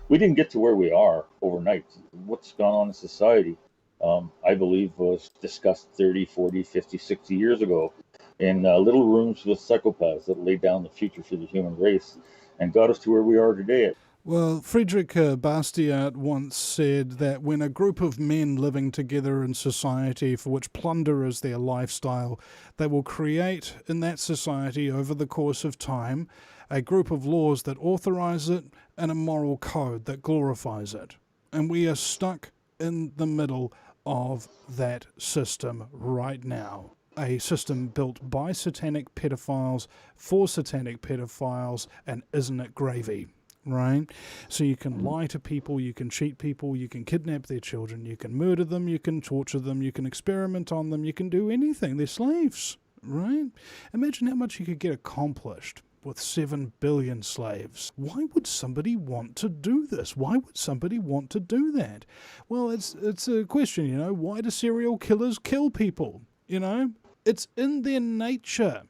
we didn't get to where we are overnight. What's gone on in society, I believe, was discussed 30, 40, 50, 60 years ago in little rooms with psychopaths that laid down the future for the human race and got us to where we are today. Well, Friedrich Bastiat once said that when a group of men living together in society for which plunder is their lifestyle, they will create in that society over the course of time a group of laws that authorize it and a moral code that glorifies it. And we are stuck in the middle of that system right now. A system built by satanic pedophiles for satanic pedophiles, and isn't it gravy? Right? So you can lie to people, you can cheat people, you can kidnap their children, you can murder them, you can torture them, you can experiment on them, you can do anything. They're slaves, right? Imagine how much you could get accomplished with 7 billion slaves. Why would somebody want to do this? Why would somebody want to do that? Well, it's a question, you know, why do serial killers kill people? You know, it's in their nature.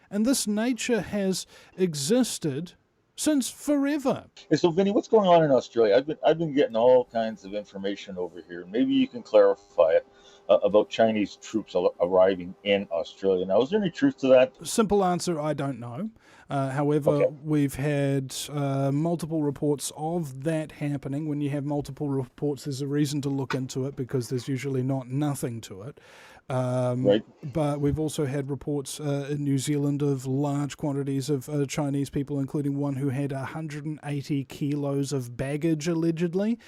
And this nature has existed since forever. And so, Vinny, what's going on in Australia? I've been getting all kinds of information over here. Maybe you can clarify it about Chinese troops arriving in Australia. Now, is there any truth to that? Simple answer, I don't know. However, Okay. we've had multiple reports of that happening. When you have multiple reports, there's a reason to look into it because there's usually not nothing to it. Right. But we've also had reports in New Zealand of large quantities of Chinese people, including one who had 180 kilos of baggage allegedly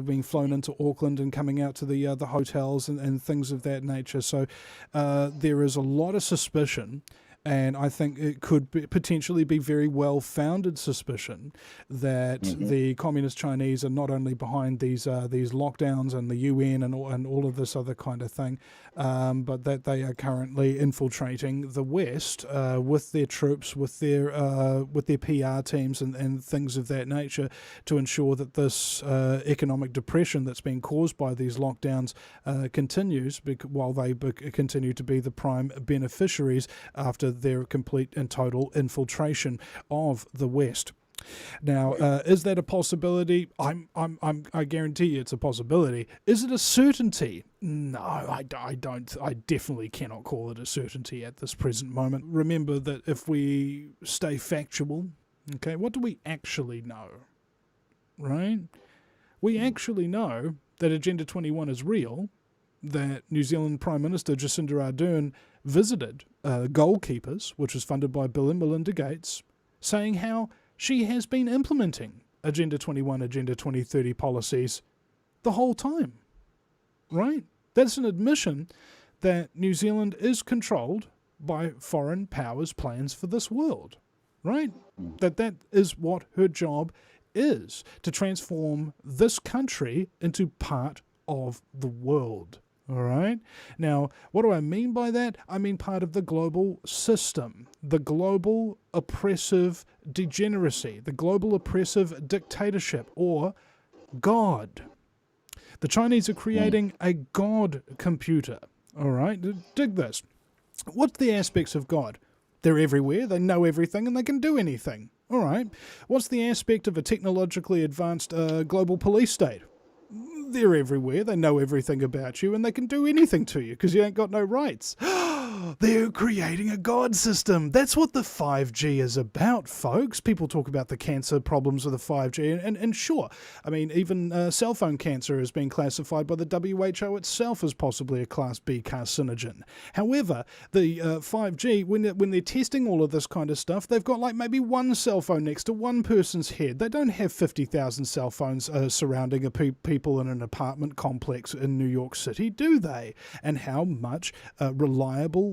being flown into Auckland and coming out to the hotels and things of that nature. So there is a lot of suspicion. And I think it could potentially be very well-founded suspicion that the Communist Chinese are not only behind these lockdowns and the UN and all of this other kind of thing, but that they are currently infiltrating the West with their troops, with their PR teams and things of that nature to ensure that this economic depression that's been caused by these lockdowns continues while they continue to be the prime beneficiaries after their complete and total infiltration of the West. Now, is that a possibility? I guarantee you it's a possibility. Is it a certainty? No, I don't. I definitely cannot call it a certainty at this present moment. Remember that if we stay factual, okay, what do we actually know? Right? We actually know that Agenda 21 is real, that New Zealand Prime Minister Jacinda Ardern visited Goalkeepers, which was funded by Bill and Melinda Gates, saying how she has been implementing Agenda 21, Agenda 2030 policies the whole time. Right? That's an admission that New Zealand is controlled by foreign powers' plans for this world. Right? That is what her job is, to transform this country into part of the world. All right. Now, what do I mean by that? I mean part of the global system, the global oppressive degeneracy, the global oppressive dictatorship, or God. The Chinese are creating a God computer. All right. Dig this. What's the aspects of God? They're everywhere, they know everything, and they can do anything. All right. What's the aspect of a technologically advanced global police state? They're everywhere, they know everything about you, and they can do anything to you because you ain't got no rights. They're creating a God system. That's what the 5G is about, folks. People talk about the cancer problems with the 5G, and sure, I mean, even cell phone cancer has been classified by the WHO itself as possibly a Class B carcinogen. However, the 5G, when they're testing all of this kind of stuff, they've got like maybe one cell phone next to one person's head. They don't have 50,000 cell phones surrounding people in an apartment complex in New York City, do they? And how much reliable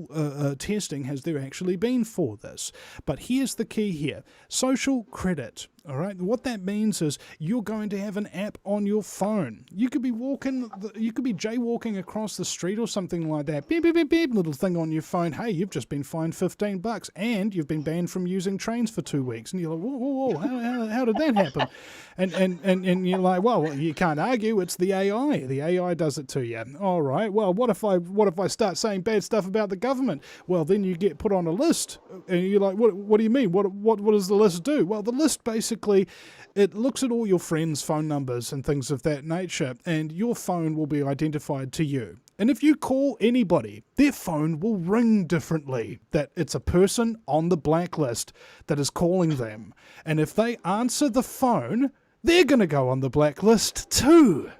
testing has there actually been for this? But here's the key here. Social credit. All right. What that means is you're going to have an app on your phone. You could be jaywalking across the street or something like that. Beep, beep, beep, beep, little thing on your phone. Hey, you've just been fined $15 and you've been banned from using trains for 2 weeks. And you're like, whoa, whoa, whoa, how did that happen? And you're like, well, you can't argue. It's the AI. The AI does it to you. All right. Well, what if I start saying bad stuff about the government? Well, then you get put on a list. And you're like, what do you mean? What does the list do? Well, the list basically basically it looks at all your friends' phone numbers and things of that nature, and your phone will be identified to you. And if you call anybody, their phone will ring differently, that it's a person on the blacklist that is calling them. And if they answer the phone, they're going to go on the blacklist too.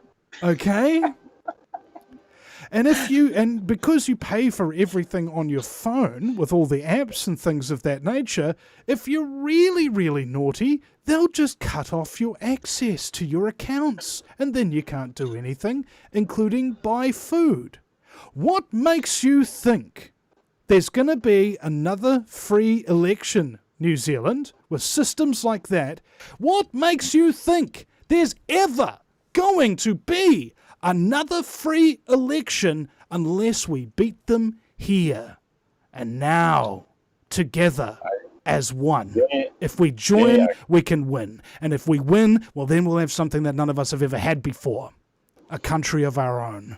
Okay? And because you pay for everything on your phone with all the apps and things of that nature, if you're really, really naughty, they'll just cut off your access to your accounts, and then you can't do anything, including buy food. What makes you think there's going to be another free election, New Zealand, with systems like that? What makes you think there's ever going to be another free election unless we beat them here and now, together as one? If we join, we can win. And if we win, well, then we'll have something that none of us have ever had before, a country of our own.